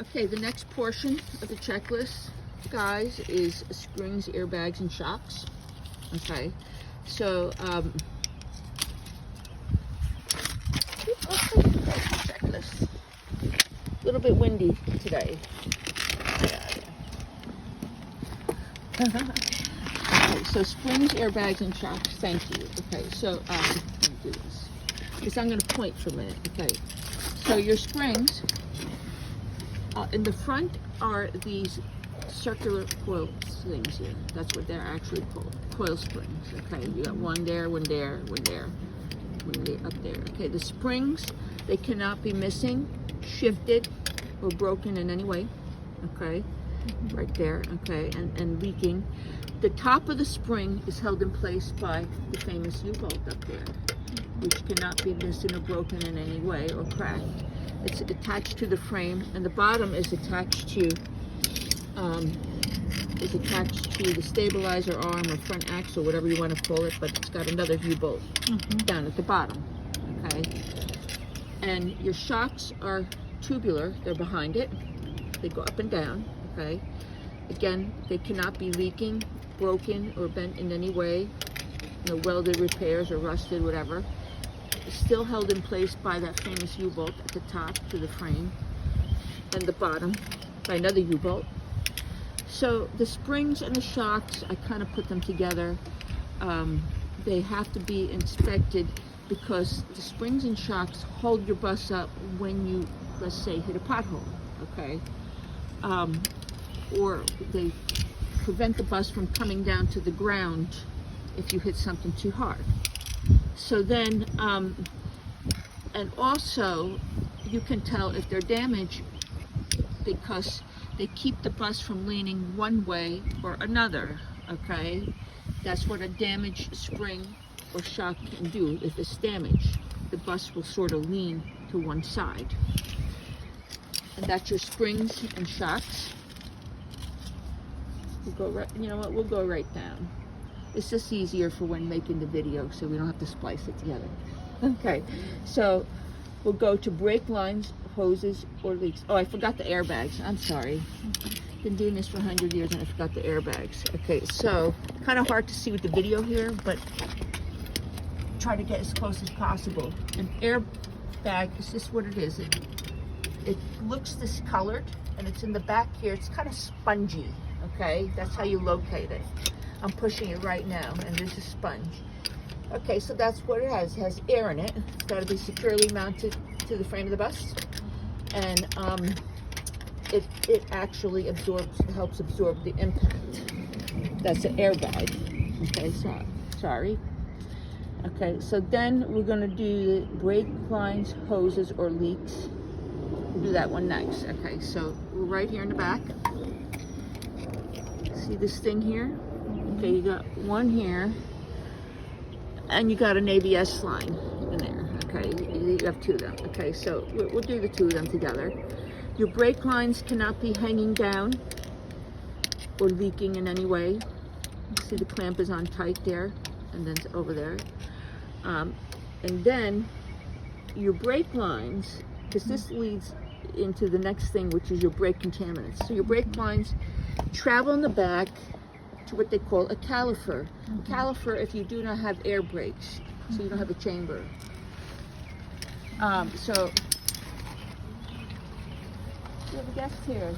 Okay, the next portion of the checklist, guys, is springs, airbags, and shocks. Okay, so checklist. A little bit windy today. Okay, so springs, airbags, and shocks. Thank you. Okay, so let me do this. Because I'm going to point for a minute. Okay, so your springs. In the front are these circular coil things here. That's what they're actually called, coil springs. Okay, you got one there, one there, one there, one there, up there. Okay, the springs, they cannot be missing, shifted, or broken in any way. Okay, right there. Okay, and leaking. The top of the spring is held in place by the famous U-bolt up there, which cannot be missing or broken in any way or cracked. It's attached to the frame, and the bottom is attached to the stabilizer arm or front axle, whatever you want to call it, but it's got another U-bolt down at the bottom. Okay, and your shocks are tubular; they're behind it. They go up and down. Okay, again, they cannot be leaking, broken, or bent in any way. No welded repairs or rusted, whatever. Still held in place by that famous U-bolt at the top to the frame, and the bottom by another U-bolt. So the springs and the shocks, I kind of put them together. They have to be inspected because the springs and shocks hold your bus up when you, let's say, hit a pothole, okay? Or they prevent the bus from coming down to the ground if you hit something too hard. So then, and also you can tell if they're damaged because they keep the bus from leaning one way or another, okay? That's what a damaged spring or shock can do. If it's damaged, the bus will sort of lean to one side. And that's your springs and shocks. We'll go right, you know what, we'll go right down. It's just easier for when making the video, so we don't have to splice it together. Okay, so we'll go to brake lines, hoses, or leaks. Oh, I forgot the airbags. I'm sorry. Been doing this for 100 years and I forgot the airbags. Okay, so kind of hard to see with the video here, but try to get as close as possible. An airbag is just what it is. It looks discolored, and it's in the back here. It's kind of spongy. Okay, that's how you locate it. I'm pushing it right now, and there's a sponge. Okay, so that's what it has. It has air in it. It's got to be securely mounted to the frame of the bus, and it actually helps absorb the impact. That's an airbag. Okay, so sorry. Okay, so then we're going to do the brake lines, hoses, or leaks. We'll do that one next. Okay, so we're right here in the back. See this thing here? Okay, you got one here, and you got an ABS line in there. Okay, you have two of them. Okay, so we'll do the two of them together. Your brake lines cannot be hanging down or leaking in any way. See the clamp is on tight there, and then it's over there. And then your brake lines, because this leads into the next thing, which is your brake contaminants. So your brake lines travel in the back to what they call a caliper. A caliper if you do not have air brakes, so you don't have a chamber. So we have a guest here.